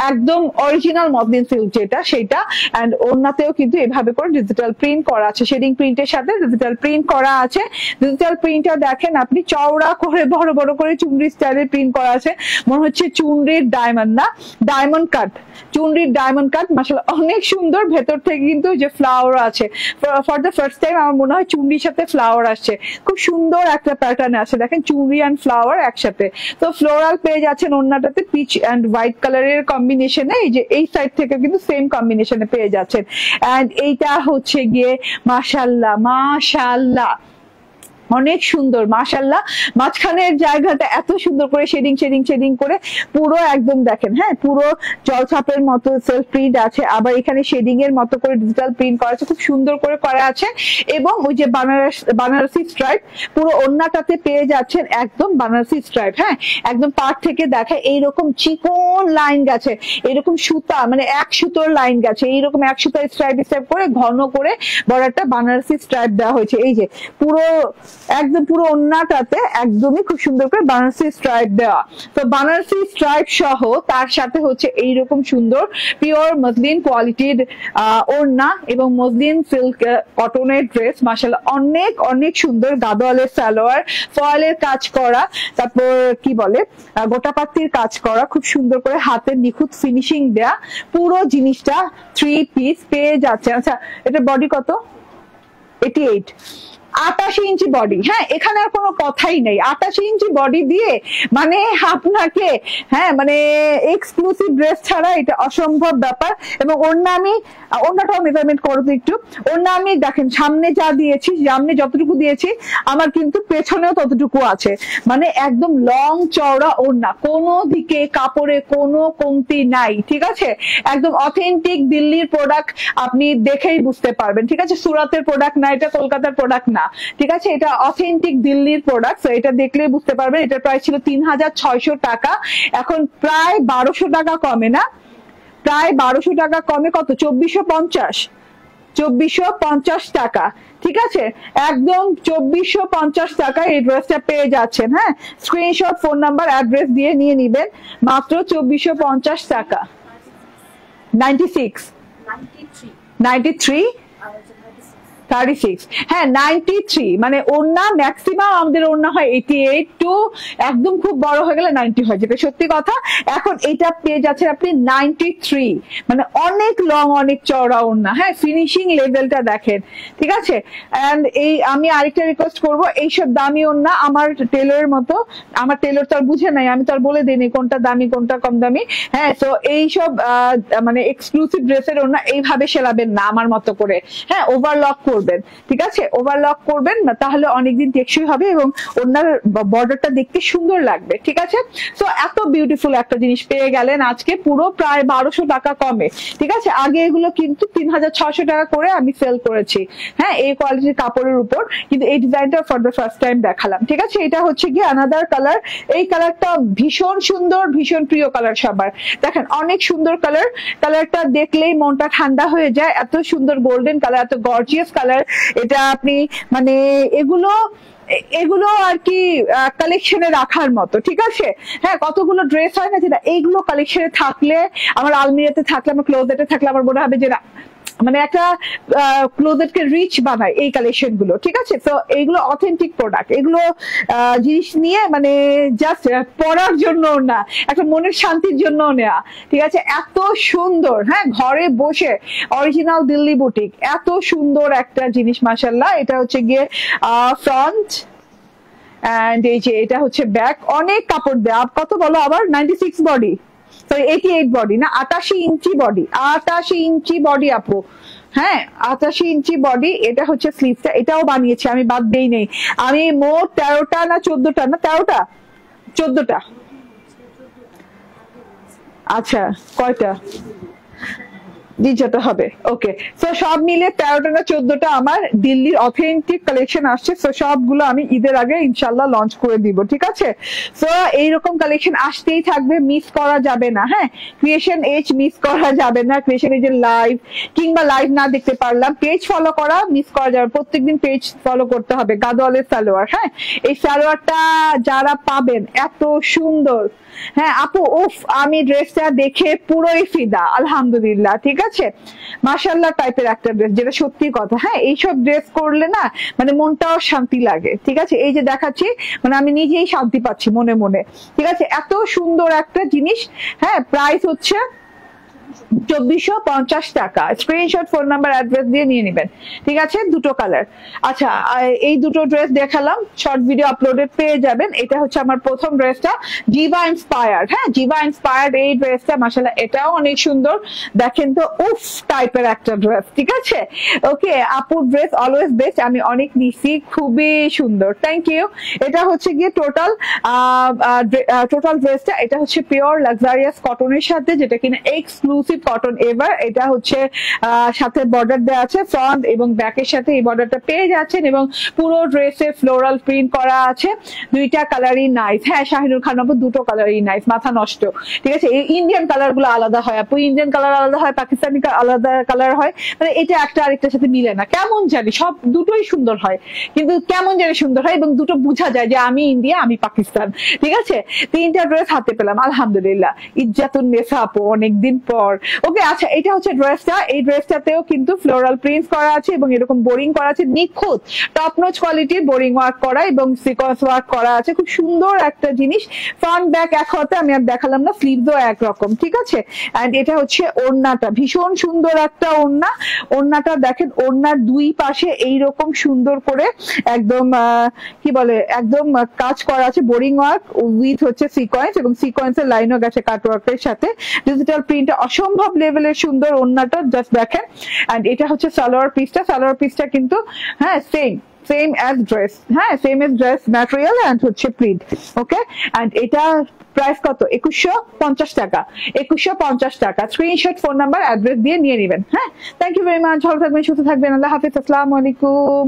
একদম অরিজিনাল মসলিন সিল্ক যেটা সেটা। এন্ড ওড়নাতেও কিন্তু এভাবে করে ডিজিটাল প্রিন্ট করা আছে, শেডিং প্রিন্টের সাথে ডিজিটাল প্রিন্ট করা আছে। ডিজিটাল প্রিন্টটা দেখেন আপনি, চওড়া করে বড় বড় করে চুনরি স্টাইলে প্রিন্ট করা আছে, মনে হচ্ছে চুনরির ডায়মন্ড না, ডায়মন্ড কাট, চুনরির ডায়মন্ড কাট। মাশাআল্লাহ অনেক সুন্দর। ভেতর থেকে কিন্তু যে ফ্লাওয়ার আছে, ফর দ্য ফার্স্ট টাইম আমার মনে হয় চুনরির সাথে ফ্লাওয়ার আসছে, খুব সুন্দর একটা প্যাটার্ন আছে। দেখেন চুনরি অ্যান্ড ফ্লাওয়ার একসাথে। তো ফ্লোরাল পেয়ে যাচ্ছেন ওড়নাটাতে পিচ অ্যান্ড হোয়াইট কালারের কম্বিনেশনে, এই যে এই সাইড থেকে কিন্তু সেম কম্বিনেশনে পেয়ে যাচ্ছেন। অ্যান্ড এইটা হচ্ছে গিয়ে মাশাআল্লাহ, মাশাআল্লাহ অনেক সুন্দর, মাশাআল্লাহ। মাঝখানের জায়গাটা এত সুন্দর করে শেডিং শেডিং শেডিং করে পুরো একদম দেখেন, হ্যাঁ পুরো জলছাপের মতো সেলফ প্রিন্ট আছে, আবার এখানে শেডিং এর মতো করে ডিজিটাল প্রিন্ট করা আছে, খুব সুন্দর করে করা আছে। এবং ওই যে বানারসি স্ট্রাইপ পুরো ওড়নাটাতে পেয়ে যাচ্ছেন, একদম বানারসি স্ট্রাইপ। হ্যাঁ একদম পাড় থেকে দেখে এইরকম চিকন লাইন গেছে, এইরকম সুতা মানে এক সুতোর লাইন গেছে, এইরকম এক সুতোর স্ট্রাইপ স্ট্রাইপ করে ঘন করে বড় একটা বানারসি স্ট্রাইপ দেওয়া হয়েছে। এই যে পুরো একদম পুরো ওড়নাটাতে একদমই খুব সুন্দর করে বানারসি স্ট্রাইপ দেওয়া। তো বানারসি স্ট্রাইপ সহ তার সাথে হচ্ছে এইরকম সুন্দর পিওর মসলিন কোয়ালিটির ওড়না এবং মসলিন সিল্ক কটনের ড্রেস। মাশাআল্লাহ অনেক অনেক সুন্দর। গাদোয়ালের সালোয়ার, ফয়েলের কাজ করা, তারপর কি বলে গোটাপাত্তির কাজ করা, খুব সুন্দর করে হাতের নিখুঁত ফিনিশিং দেয়া পুরো জিনিসটা 3 পিস পেয়ে যাচ্ছে। আচ্ছা এটা বডি কত? 88, 88 ইঞ্চি বডি। হ্যাঁ এখানে আর কোনো কথাই নেই, 88 ইঞ্চি বডি দিয়ে মানে আপনাকে হ্যাঁ মানে এক্সক্লুসিভ ড্রেস ছাড়া এটা অসম্ভব ব্যাপার। এবং ওড়নাটাও মেজারমেন্ট করো তো একটু। ওড়না আমি দেখেন সামনে যা দিয়েছি, সামনে যতটুকু দিয়েছি আমার কিন্তু পেছনেও ততটুকু আছে, মানে একদম লং চওড়া ওড়না, কোনো দিকে কাপড়ে কোনো কমতি নাই। ঠিক আছে, একদম অথেন্টিক দিল্লির প্রোডাক্ট, আপনি দেখেই বুঝতে পারবেন। ঠিক আছে, সুরাতের প্রোডাক্ট না, এটা কলকাতার প্রোডাক্ট না। ঠিক আছে, এটা অথেন্টিক দিল্লির প্রোডাক্ট। এটা দেখলেই বুঝতে পারবেন। এটার প্রাইস ছিল 3600 টাকা, এখন প্রায় 1200 টাকা কমে, না প্রায় 1200 টাকা কমে, কত 2450 টাকা। ঠিক আছে, একদম 2450 টাকা এই ড্রেসটা পেয়ে যাচ্ছেন। হ্যাঁ স্ক্রিনশট, ফোন নাম্বার, অ্যাড্রেস দিয়ে নিয়ে নিবেন, মাত্র 2450 টাকা। 93 36, হ্যাঁ 93, মানে ওড়না ম্যাক্সিমাম আমাদের ওড়না হয় 88 টু একদম খুব বড় হয়ে গেলে 90 হয়, যেটা সত্যি কথা। এখন এটা পেয়ে যাচ্ছেন আপনি 93, মানে অনেক লং, অনেক চওড়া ওড়না। হ্যাঁ ফিনিশিং লেভেলটা দেখেন। ঠিক আছে, এন্ড এই আমি আরেকটা রিকোয়েস্ট করবো, এইসব দামি ওড়না আমার টেলরের মতো, আমার টেলর তো আর বুঝে নাই, আমি তো আর বলে দিইনি কোনটা দামি কোনটা কম দামি। হ্যাঁ তো এইসব মানে এক্সক্লুসিভ ড্রেসের ওড়না এইভাবে সেলাবেন না আমার মতো করে। হ্যাঁ ওভারলক করবেন, ঠিক আছে ওভারলক করবেন না, তাহলে অনেকদিন টেকসই হবে এবং ওনার বর্ডারটা দেখতে সুন্দর লাগবে। ঠিক আছে, সো এত বিউটিফুল একটা জিনিস পেয়ে গেলেন আজকে পুরো প্রায় 1200 টাকা কমে। ঠিক আছে, আগে এগুলো কিন্তু 3600 টাকা করে আমি সেল করেছি। হ্যাঁ এই কোয়ালিটির কাপড়ের উপর, কিন্তু এই ডিজাইনটা ফর দ্য ফার্স্ট টাইম দেখালাম। ঠিক আছে, এটা হচ্ছে গিয়ে আনাদার কালার। এই কালারটা ভীষণ সুন্দর, ভীষণ প্রিয় কালার সবার। দেখেন অনেক সুন্দর কালার, কালারটা দেখলেই মনটা ঠান্ডা হয়ে যায়, এত সুন্দর গোল্ডেন কালার, এত গর্জিয়াস কালার। এটা আপনি মানে এগুলো আর কি কালেকশনে রাখার মতো। ঠিক আছে, হ্যাঁ কতগুলো ড্রেস হয় না যেটা এইগুলো কালেকশনে থাকলে, আমার আলমিরাতে থাকলে, আমার ক্লোজেটে থাকলে আমার মনে হবে যে না মানে একটা ক্লোজেটকে রিচ বানায় এই কালেকশন গুলো। ঠিক আছে, তো এইগুলো অথেন্টিক প্রোডাক্ট, এগুলো জিনিস নিয়ে মানে জাস্ট পরার জন্য না, একটা মনের শান্তির জন্য নেওয়া। ঠিক আছে, এত সুন্দর, হ্যাঁ ঘরে বসে অরিজিনাল দিল্লি বুটিক, এত সুন্দর একটা জিনিস মাশাআল্লাহ। এটা হচ্ছে গিয়ে ফ্রন্ট, এন্ড এই যে এটা হচ্ছে ব্যাক, অনেক কাপড় দেয়া। কত বলো আবার? 96 বডি, সরি 88 বডি না, 88 ইঞ্চি বডি, 88 ইঞ্চি বডি আপু। হ্যাঁ 88 ইঞ্চি বডি। এটা হচ্ছে স্লিভসটা, এটাও বানিয়েছি আমি, বাদ দেই নেই। আমি মোট 13টা না 14টা না 13টা 14টা, আচ্ছা কয়টা যেটা হবে, ওকে। সো সব মিলে 13টা না 14টা আমার দিল্লির অথেন্টিক কালেকশন আসছে। সো সবগুলো আমি ঈদের আগে ইনশাল্লাহ লঞ্চ করে দিব, ঠিক আছে। সো এইরকম কালেকশন আসতেই থাকবে, মিস করা যাবে না। হ্যাঁ ক্রিয়েশন এজ মিস করা যাবে না, ক্রিয়েশন এজের লাইভ কিংবা লাইভ না দেখতে পারলাম, পেজ ফলো করা মিস করা যাবে, প্রত্যেকদিন পেজ ফলো করতে হবে। গাদোয়ালের সালোয়ার, হ্যাঁ এই সালোয়ারটা যারা পাবেন এত সুন্দর। হ্যাঁ আপু উফ, আমি ড্রেসটা দেখে পুরোই ফিদা, আলহামদুলিল্লাহ, ঠিক আছে। মাশাআল্লাহ টাইপের একটা ড্রেস, যেটা সত্যি কথা। হ্যাঁ এইসব ড্রেস করলে না মানে মনটাও শান্তি লাগে, ঠিক আছে। এই যে দেখাচ্ছি, মানে আমি নিজেই শান্তি পাচ্ছি মনে মনে, ঠিক আছে। এত সুন্দর একটা জিনিস। হ্যাঁ প্রাইস হচ্ছে 2450 টাকা। স্ক্রিনশট, ফোন নাম্বার, অ্যাড্রেস দিয়ে নিয়ে নেবেন, ঠিক আছে। দুটো কালার। আচ্ছা এই দুটো ড্রেস দেখালাম, শর্ট ভিডিও আপলোডেড পেয়ে যাবেন। এটা হচ্ছে আমার প্রথম ড্রেসটা, জিভা ইন্সপায়ার্ড। হ্যাঁ জিভা ইন্সপায়ার্ড এই ড্রেসটা, মাশাআল্লাহ এটাও অনেক সুন্দর। দেখেন তো উফ টাইপের একটা ড্রেস, ঠিক আছে। ওকে আপুর ড্রেস অলওয়েজ বেস্ট, আমি অনেক নিছি, খুবই সুন্দর, থ্যাংক ইউ। এটা হচ্ছে গিয়ে টোটাল ড্রেসটা, এটা হচ্ছে পিওর লাক্সারিয়াস কটনের সাথে, যেটা কিনা এক্সক্লুসিভ কটন এভার। এটা হচ্ছে সাথে বর্ডার দেওয়া আছে, ফ্রন্ট এবং ব্যাকের সাথে এই বর্ডারটা পেয়ে যাচ্ছেন, এবং পুরো ড্রেসে ফ্লোরাল প্রিন্ট করা আছে। দুইটা কালারই নাইস। হ্যাঁ শাহিনুর খান আপু দুটো কালারই নাইস, মাথা নষ্ট, ঠিক আছে। এই ইন্ডিয়ান কালার গুলো আলাদা হয় আপু, ইন্ডিয়ান কালার আলাদা হয়, পাকিস্তানি আলাদা কালার হয়, মানে এটা একটা আরেকটার সাথে মিলে না, কেমন জানি। সব দুটোই সুন্দর হয়, কিন্তু কেমন জানি সুন্দর হয়, এবং দুটো বোঝা যায় যে আমি ইন্ডিয়া আমি পাকিস্তান, ঠিক আছে। তিনটা ড্রেস হাতে পেলাম, আলহামদুলিল্লাহ। ইজ্জাতুন নেসা আপু অনেকদিন পর। ওকে আচ্ছা এটা হচ্ছে ড্রেসটা, এই ড্রেসটাতেও কিন্তু ফ্লোরাল প্রিন্টস করা আছে এবং এরকম বোরিং করা আছে, নিখুঁত টপ নচ কোয়ালিটির বোরিং ওয়ার্ক করা এবং সিকোয়েন্স ওয়ার্ক করা আছে, খুব সুন্দর একটা জিনিস। ফ্রন্ট ব্যাক এক হতে আমি আর দেখালাম না, স্লিভসও একরকম, ঠিক আছে। এন্ড এটা হচ্ছে ওড়নাটা, ভীষণ সুন্দর একটা ওড়না। ওড়নাটা দেখেন, ওড়নার দুই পাশে এইরকম সুন্দর করে একদম কি বলে একদম কাজ করা আছে, বোরিং ওয়ার্ক উইথ হচ্ছে সিকোয়েন্স, এবং সিকোয়েন্সের লাইনও গেছে কাট ওয়ার্কের সাথে। ডিজিটাল প্রিন্ট অসম্ভব লেভেলের সুন্দর, ওড়নাটা জাস্ট দেখেন। এন্ড এটা হচ্ছে সালোয়ার পিসটা, সালোয়ার পিসটা কিন্তু হ্যাঁ সেম অ্যাজ ড্রেস, হ্যাঁ same as dress material and হচ্ছে প্রিন্ট, ওকে। এন্ড এটা প্রাইস কত? 2150 টাকা, 2150 টাকা। স্ক্রিনশট, ফোন নাম্বার, অ্যাড্রেস দিয়ে নিয়ে নেবেন। হ্যাঁ থ্যাংক ইউ ভেরি মাচ, ভালো থাকবেন, সুস্থ থাকবেন, আল্লাহ হাফিজ, আসসালামু আলাইকুম।